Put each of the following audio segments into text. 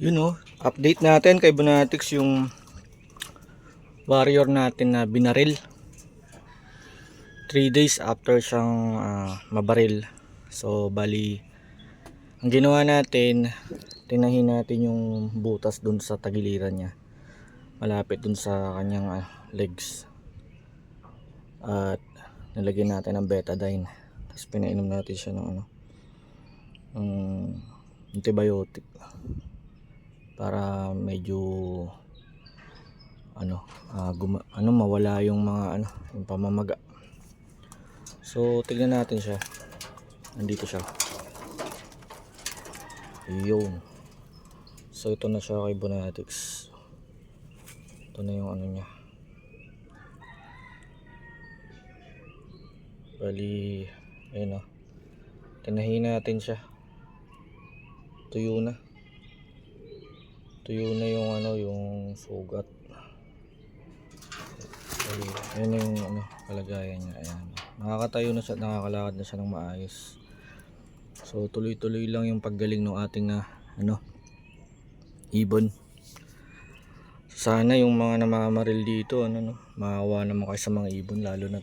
Yun oh, update natin kay Bonatics yung warrior natin na binaril. 3 days after siyang mabaril. So bali, ang ginawa natin, tinahin natin yung butas dun sa tagiliran niya, malapit dun sa kanyang legs. At nilagyan natin ng betadine. Tapos pinainom natin siya ng antibiotic para medyo mawala yung mga yung pamamaga. So tignan natin siya. Nandito siya. Yun. So ito na siya kay Bonatics. Ito na yung niya. Bali, ayun o. Tinahin natin siya. Tuyo na. Tuyo na yung yung sugat. Bali, ayun yung kalagayan niya. Ayan. Nakakatayo na siya, nakakalakad na siya ng maayos. So tuloy-tuloy lang yung paggaling ng ating ibon. Sana yung mga namamaril dito maawa naman kayo sa mga ibon, lalo na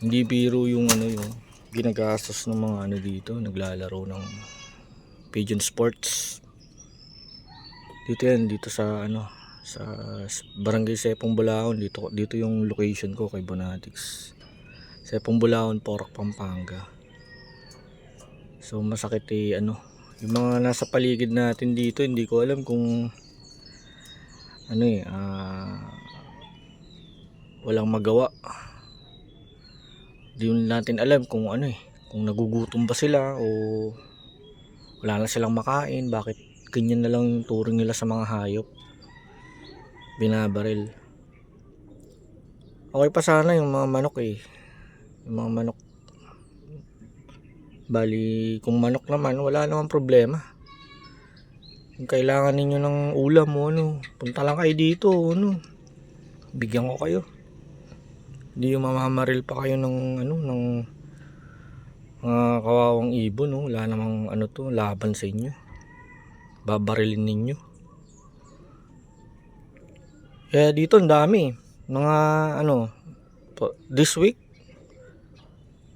hindi biro yung yung ginagastos ng mga dito, naglalaro ng pigeon sports. Dito yan, dito sa sa Barangay Sepong Bulaon. Dito yung location ko kay Bonatics. Sepong Bulaon, Porac, Pampanga. So masakit yung mga nasa paligid natin dito, hindi ko alam kung walang magawa. Hindi natin alam kung kung nagugutom ba sila o wala na silang makain, bakit ganyan na lang yung turing nila sa mga hayop, binabaril. Okay pa sana yung mga manok yung mga manok. Bali kung manok naman wala namang problema. Kung kailangan ninyo ng ulam mo punta lang kayo dito bigyan ko kayo. Hindi yung mamamaril pa kayo ng ng mga kawawang ibon wala namang laban sa inyo, babarilin ninyo. Kaya dito ang dami mga this week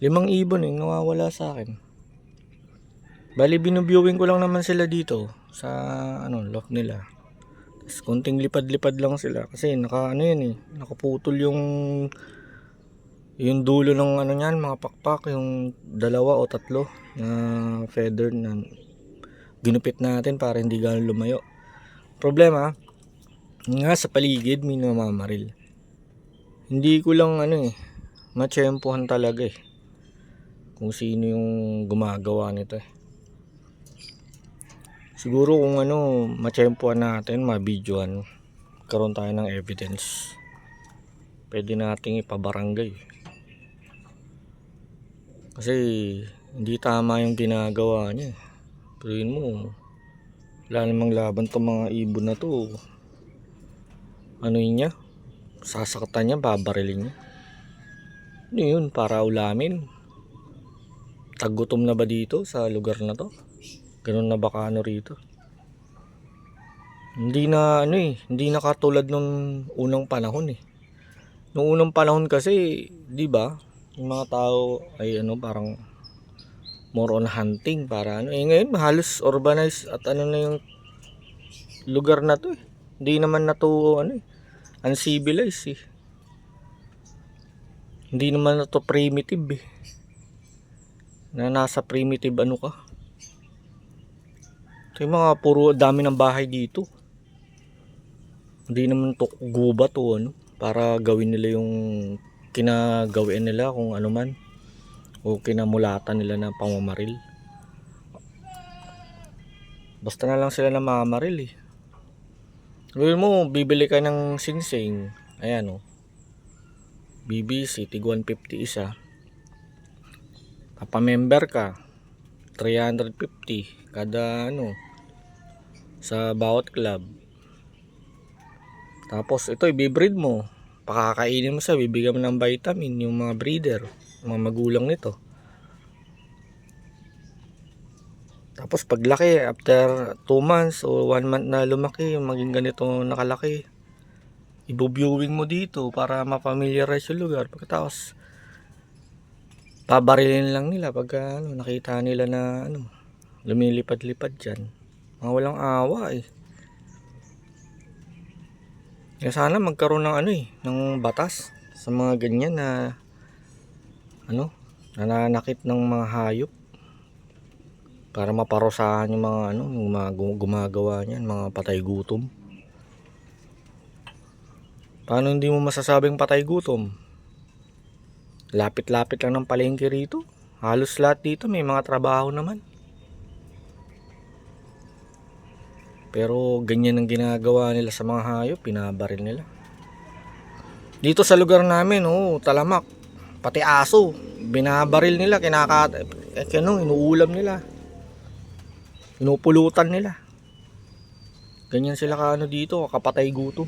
5 ibon nawawala sa akin. Bali binuviewing ko lang naman sila dito sa loft nila. Tapos konting lipad-lipad lang sila kasi nakaputol yung dulo ng niyan, mga pakpak, yung 2 o 3 na feather na ginupit natin para hindi gano'n lumayo. Problema nga sa paligid may namamaril. Hindi ko lang matsyempohan talaga kung sino yung gumagawa nito Siguro kung matsyempohan natin, mabidyohan, karoon tayo ng evidence, pwede nating ipabarangay. Kasi hindi tama yung ginagawa niya. Pero yun mo, wala namang laban tong mga ibon na to. Niya, sasaktan niya, babarilin niya. Yun, para ulamin. Tagutom na ba dito sa lugar na to? Ganun na ba rito? Hindi na hindi na katulad nung unang panahon Noong unang panahon kasi, 'di ba? Yung mga tao ay parang more on hunting para ngayon halos urbanized at na yung lugar na to Hindi naman na to uncivilized Hindi naman na to primitive na nasa primitive ka. Ito yung mga puro dami ng bahay dito. Hindi naman to gubat para gawin nila yung kinagawin nila kung ano man o kinamulatan nila ng pamamaril. Basta na lang sila na mamamaril Gawin mo, bibili ka ng singsing, ayan BBC tig 150 isa, papamember ka 350 kada sa bawat club. Tapos ito ibibreed mo, pakakainin mo siya, bibigyan mo ng vitamin yung mga breeder, mga magulang nito. Tapos paglaki, after 2 months o 1 month na lumaki, maging ganito nakalaki, ibu-viewing mo dito para ma-familiarize yung lugar. Pagkatapos pabarilin lang nila pagka nakita nila na lumilipad-lipad dyan. Mga walang awa eh. Kaya sana magkaroon ng ng batas sa mga ganyan na nananakit ng mga hayop, para maparusahan yung mga yung mga gumagawa niyan, mga patay gutom. Paano hindi mo masasabing patay gutom? Lapit-lapit lang ng palengke rito. Halos lahat dito may mga trabaho naman. Pero ganyan ang ginagawa nila sa mga hayop, pinabaril nila. Dito sa lugar namin, talamak, pati aso, binabaril nila, inuulam nila. Pinupulutan nila. Ganyan sila dito, kapatay gutom.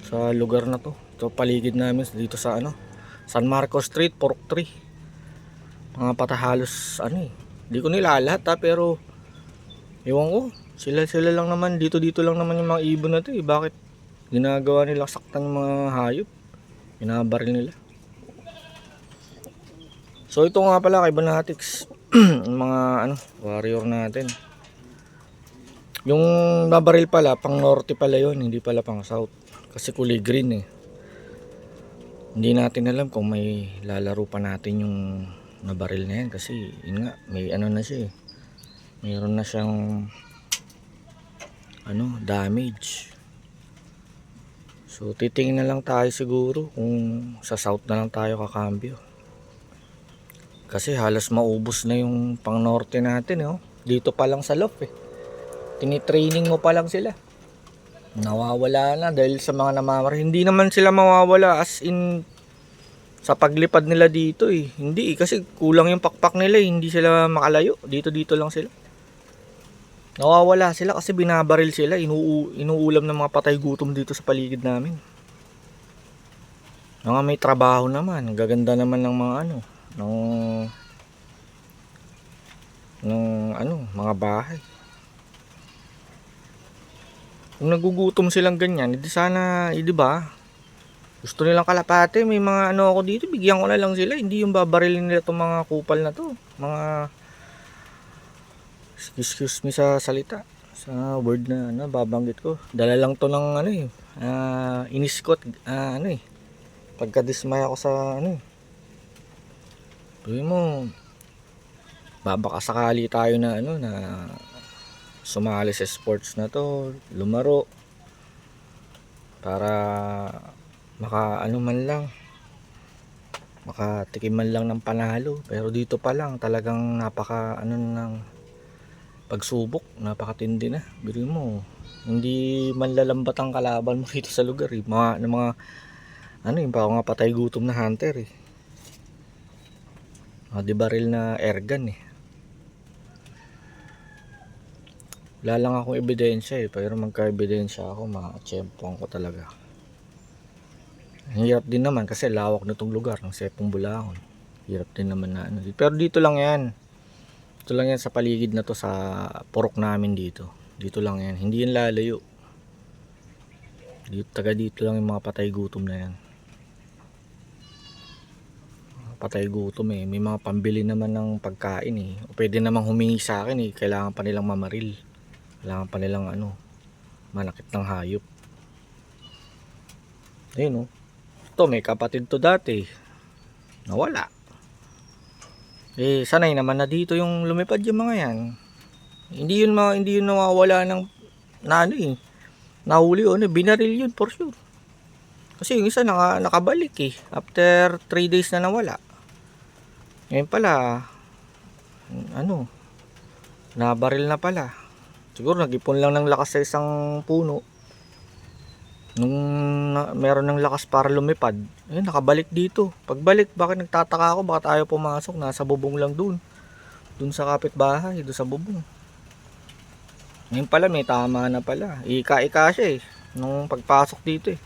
Sa lugar na to. Ito paligid namin dito sa San Marcos Street, Pork Tree. Mga patahalos Hindi ko nila lahat pero ewan ko, sila lang naman dito lang naman yung mga ibon na to eh. Bakit ginagawa nila saktan yung mga hayop? Binabaril nila. So ito nga pala kay Banatics, mga warrior natin. Yung babaril pala pang norte pala yon, hindi pala pang south. Kasi kulay green eh. Hindi natin alam kung may lalaro pa natin yung nabaril na yan, kasi yun nga, may na siya eh. Mayroon na siyang damage. So titingin na lang tayo siguro kung sa south na lang tayo kakambyo. Kasi halos maubos na yung pang norte natin Dito pa lang sa loft eh. Tinitraining mo pa lang sila. Nawawala na dahil sa mga namamar. Hindi naman sila mawawala as in sa paglipad nila dito eh. Hindi kasi kulang yung pakpak nila eh. Hindi sila makalayo. Dito lang sila. Nawawala sila kasi binabaril sila. Inuulam ng mga patay gutom dito sa paligid namin. Mga may trabaho naman. Gaganda naman ng mga mga bahay. Kung nagugutom silang ganyan, di sana, di ba? Gusto nilang kalapate, may mga ako dito, bigyan ko na lang sila. Hindi yung babarilin nila itong mga kupal na to. Mga, excuse me sa salita, sa word na babanggit ko. Dala lang to ng inis ko pagka-dismay ako sa sabi mo, baka sakali tayo na na sumali sa sports na to, lumaro para makatikim man lang ng panalo. Pero dito pa lang talagang napaka ng pagsubok, napakatindi na. Biro mo, hindi manlalambat ang kalaban mo dito sa lugar eh. Mga yung mga patay gutom na hunter eh. Di baril na airgun eh. Wala lang akong ebidensya eh, pero magka-ebidensya ako, ma-tsempuhan ko talaga. Hirap din naman kasi lawak na itong lugar ng Sepong Bulahon. Hirap din naman na pero dito lang yan. Dito lang yan sa paligid na to, sa purok namin dito. Dito lang yan, hindi yan lalayo. Dito lang yung mga patay gutom na yan. Patay gutom eh, may mga pambili naman ng pagkain eh. O pwede namang humingi sa akin eh, kailangan pa nilang mamaril. Kailangan pa nilang manakit ng hayop. Ayun ito may kapatid to dati, nawala. Sanay naman na dito yung lumipad yung mga yan. Hindi yun nawawala ng nahuli binaril yun for sure. Kasi yung isa nakabalik eh, after 3 days na nawala. Ngayon pala nabaril na pala. Siguro nag-ipon lang ng lakas sa isang puno. Nung meron ng lakas para lumipad, nakabalik dito. Pagbalik, bakit nagtataka ako, bakit ayaw pumasok? Nasa bubong lang dun sa kapitbahay, dun sa bubong. Ngayon pala may tama na pala. Ika-ika siya eh, nung pagpasok dito eh.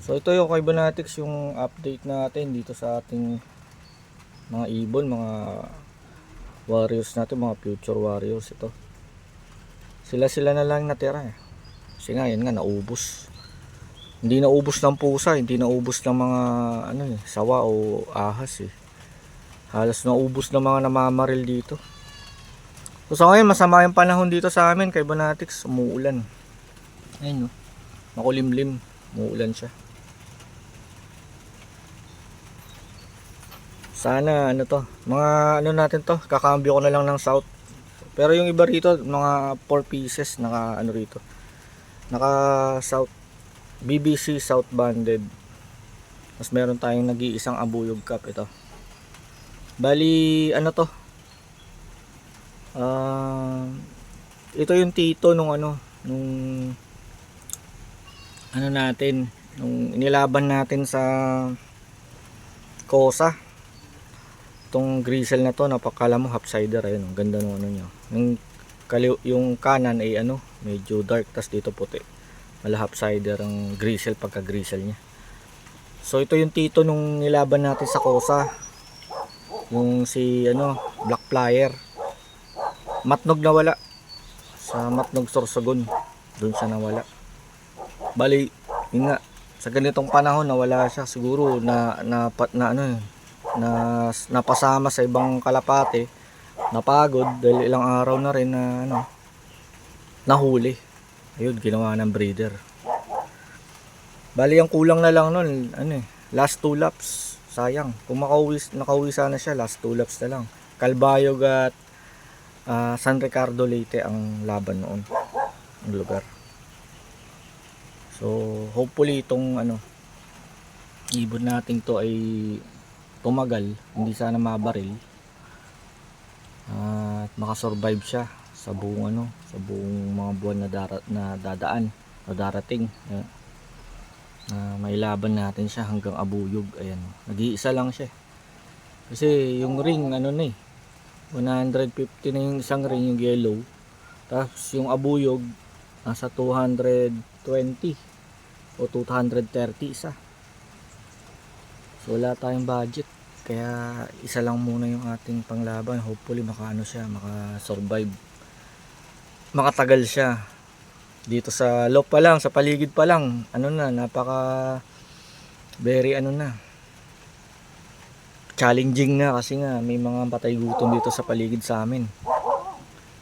So ito yung kay Banatics, yung update natin dito sa ating mga ibon, mga warriors natin, mga future warriors ito. Sila na lang natira eh. Kasi nga yan nga naubos. Hindi naubos ng pusa, hindi naubos ng mga ano eh, sawa o ahas eh. Halos naubos ng mga namamaril dito. So sa ngayon masama yung panahon dito sa amin kay Banatix, umuulan. Ayun no. Makulimlim, umuulan siya. Sana ano to, mga ano natin to, kakambyo ko na lang ng south. Pero yung iba rito, mga 4 pieces naka ano rito. Naka south BBC South banded. Mas meron tayong nag-iisang abuyog cup ito. Bali ano to? Ito yung tito nung ano natin, nung inilaban natin sa Kosa. Itong grizzle na to, napakala mo half-sider, ayun, ang ganda ng ano niya. Yung kanan ay ano, medyo dark, tas dito puti. Mala half-sider ang grizzle pagka grizzle niya. So ito yung tito nung nilaban natin sa Kosa. Yung si ano, Black Flyer. Matnog nawala. Sa Matnog Sorsogon, doon siya nawala. Bali, yun nga, sa ganitong panahon nawala siya, siguro napasama sa ibang kalapate, napagod dahil ilang araw na rin na ano, nahuli. Ayun, ginawa ng breeder. Bali ang kulang na lang nun ano eh, last 2 laps. Sayang, kung nakauwi sana siya, last 2 laps na lang. Calbayog at San Ricardo Leyte ang laban noon, ang lugar. So hopefully itong ano, ibon natin to ay tumagal, hindi sana mabaril at makasurvive siya sa buong ano, sa buong mga buwan na dadaan o darating. May laban natin siya hanggang abuyog. Ayan, nag-iisa lang siya kasi yung ring ano na eh, 150 na yung isang ring, yung yellow, tapos yung abuyog nasa 220 o 230 isa. So wala tayong budget, kaya isa lang muna yung ating panglaban. Hopefully makaano siya, maka-survive, makatagal siya dito sa loob pa lang, sa paligid pa lang. Ano na, napaka very ano na, challenging na, kasi nga may mga patay gutom dito sa paligid sa amin.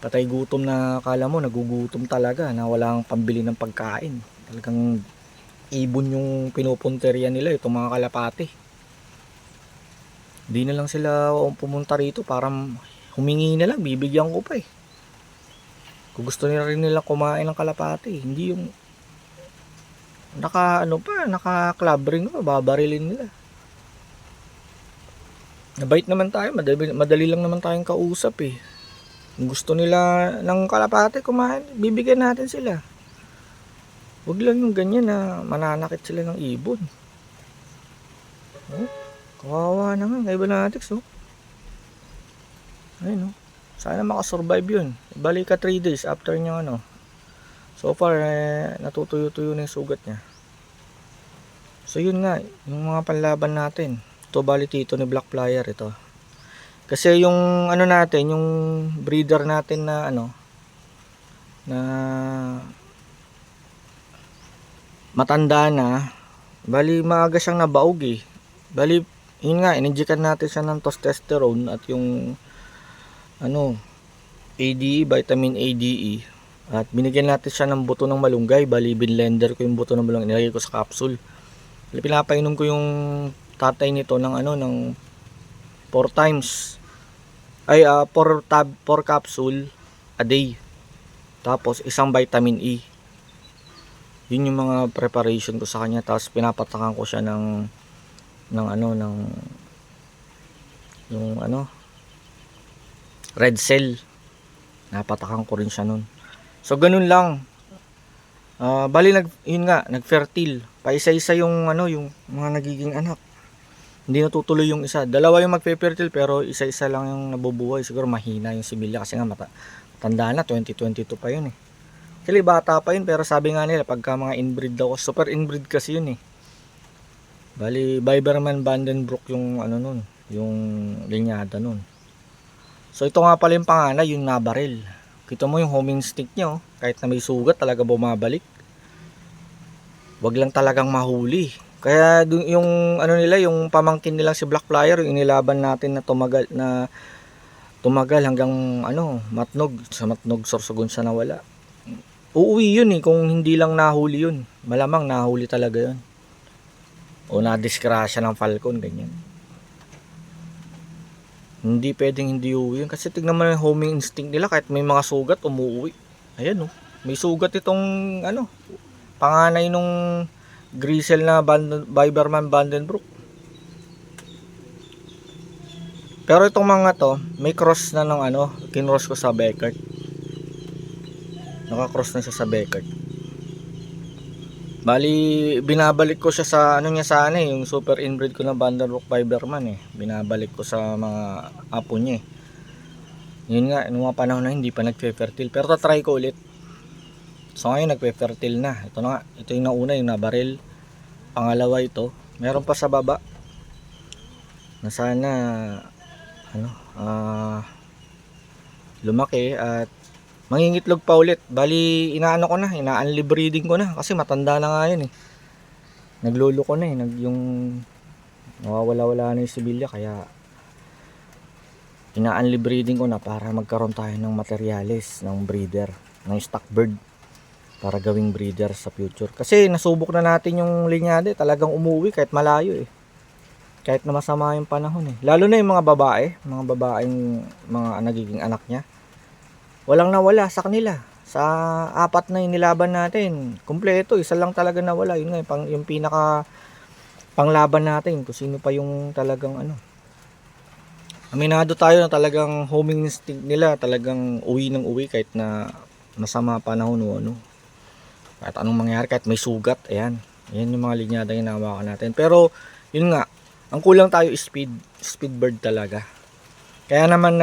Patay gutom na akala mo nagugutom talaga, na walang pambili ng pagkain. Talagang ibon yung pinupunteriya nila, itong mga kalapati. Hindi na lang sila pumunta rito para humingi na lang, bibigyan ko pa eh. Kung gusto nila rin nila kumain ng kalapati, hindi yung naka club ring pa, babarilin nila. Nabait naman tayo, madali lang naman tayong kausap eh. Kung gusto nila ng kalapati kumain, bibigyan natin sila. Huwag lang yung ganyan na mananakit sila ng ibon. Oh, kawawa naman kay Banatix oh. Ayun oh. Sana makasurvive yun. Balik ka 3 days after niya ano. So far natutuyo-tuyo na yung sugat niya. So yun nga, yung mga panlaban natin. Ito bali tito ni Black Flyer ito. Kasi yung ano natin, yung breeder natin na ano, na matanda na, bali maaga siyang nabaog eh. Bali yun nga, ininjikan natin siya ng testosterone at yung ano, ADE, vitamin ADE, at binigyan natin siya ng buto ng malunggay. Bali binlender ko yung buto ng malunggay, nilagay ko sa capsule. Bali pinapainom ko yung tatay nito ng ano, ng 4 times ay 4 capsule a day, tapos isang vitamin E. Yun yung mga preparation ko sa kanya. Tapos pinapatakan ko siya ng yung ano, red cell. Napatakan ko rin siya nun. So ganun lang. Bali yun nga, nag-fertile. Paisa-isa yung ano, yung mga nagiging anak. Hindi natutuloy yung isa. Dalawa yung magpe-fertile pero isa-isa lang yung nabubuhay. Siguro mahina yung similya kasi nga matanda na, 2022 pa yun eh. Actually bata pa yun, pero sabi nga nila pagka mga inbreed daw, super inbreed kasi yun eh. Bali Biberman Vandenbroek yung ano nun, yung linyada nun. So ito nga pala yung panganay, yung nabaril. Kita mo yung homing stick niya, oh. Kahit na may sugat talaga bumabalik. Wag lang talagang mahuli. Kaya yung ano nila, yung pamangkin nila si Black Flyer, yung inilaban natin na tumagal hanggang ano, Matnog, sa Matnog Sorsogon siya nawala. Uuwi yun kung hindi lang nahuli yun. Malamang nahuli talaga yun. O na-disgrasya ng Falcon, ganyan. Hindi pwedeng hindi uuwi yun. Kasi tignan mo yung homing instinct nila, kahit may mga sugat, umuwi. Ayan, oh. May sugat itong ano, panganay nung Grisel na Biberman Vandenbroek. Pero itong mga to, may cross na ng ano, kinross ko sa Beckert. Naka-cross na siya sa Beckert. Bali, binabalik ko siya sa ano niya sana yung super inbreed ko na Vandenbroek Biberman Binabalik ko sa mga apo niya Yun nga, nung mga panahon na hindi pa nagfe-fertile. Pero try ko ulit. So ngayon nagfe-fertile na. Ito na nga, ito yung nauna, yung nabaril. Pangalawa ito. Meron pa sa baba. Na sana ano, lumaki at mangingitlog pa ulit. Bali, inaano ko na, ina-unli breeding ko na kasi matanda na nga yun Naglolo ko na yung nawawala-wala na yung sibilya kaya ina-unli breeding ko na para magkaroon tayo ng materyales ng breeder, ng stock bird para gawing breeder sa future. Kasi nasubok na natin yung linyade, talagang umuwi kahit malayo Kahit na masama yung panahon Lalo na yung mga babaeng mga nagiging anak niya. Walang nawala sa kanila. Sa 4 na inilaban natin, kumpleto, isa lang talaga nawala. Yun nga, yung pinaka panglaban natin, kung sino pa yung talagang ano. Aminado tayo na talagang homing instinct nila, talagang uwi ng uwi kahit na masama panahon Kahit anong mangyari, kahit may sugat, ayan. Ayan yung mga linyada yung nahawakan natin. Pero, yun nga, ang kulang tayo is speed bird talaga. Kaya naman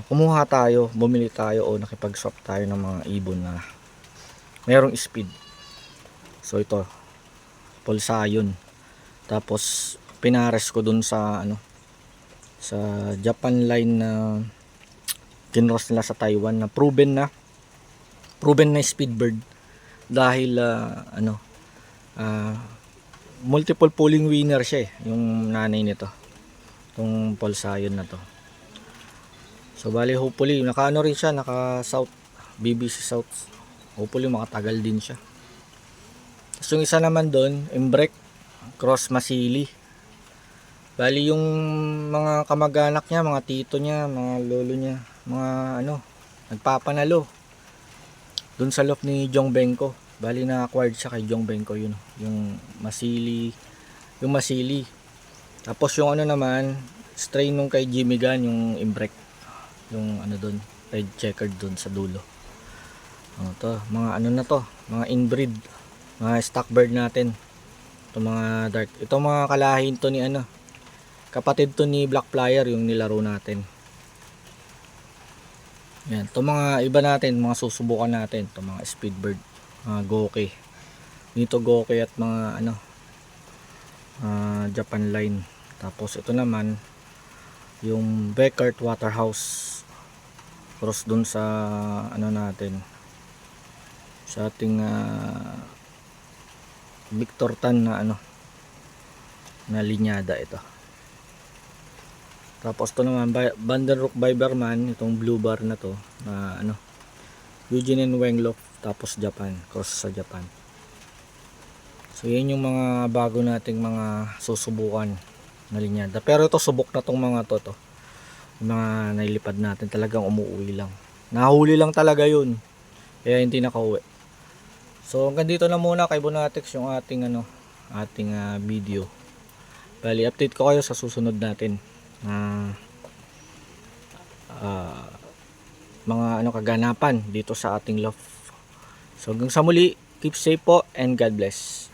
kumuha tayo, bumili tayo o nakipag-swap tayo ng mga ibon na merong speed. So ito, Polsayon. Tapos pinares ko dun sa sa Japan line na kinross nila sa Taiwan na proven na speed bird dahil multiple pulling winner siya yung nanay nito. Itong Polsayon na to. So bali hopefully naka rin siya, naka South BBC South. Hopefully makatagal din siya. Tapos yung isa naman doon, Embrek Cross Masili. Bali yung mga kamag-anak niya, mga tito niya, mga lolo niya, mga nagpapanalo doon sa loft ni Jong Benko. Bali na-acquired siya kay Jong Benko yun, yung Masili. Tapos yung naman, strain nung kay Jimmy Gunn, yung Embrek. Yung doon, red checkered doon sa dulo. To, mga na to, mga inbreed, mga stock bird natin. Ito mga dark. Ito mga kalahin to ni kapatid to ni Black Flyer yung nilaro natin. Yan, to mga iba natin, mga susubukan natin, to mga speed bird, mga Goke. Dito Goke at mga Japan line. Tapos ito naman yung Beckert Waterhouse cross dun sa natin sa ating Victor Tan na na linyada ito. Tapos to naman Vandenbroek Biberman, itong blue bar na to na Eugene and Wenglock, tapos Japan, cross sa Japan. So yan yung mga bago nating mga susubukan na linyada. Pero ito subok na tong mga to. Yung mga nailipad natin talagang umuwi lang. Nahuli lang talaga yun. Kaya hindi nakauwi. So hanggang dito na muna kay Bonatex yung ating video. Bali update ko kayo sa susunod natin mga kaganapan dito sa ating loft. So hanggang sa muli, keep safe po and God bless.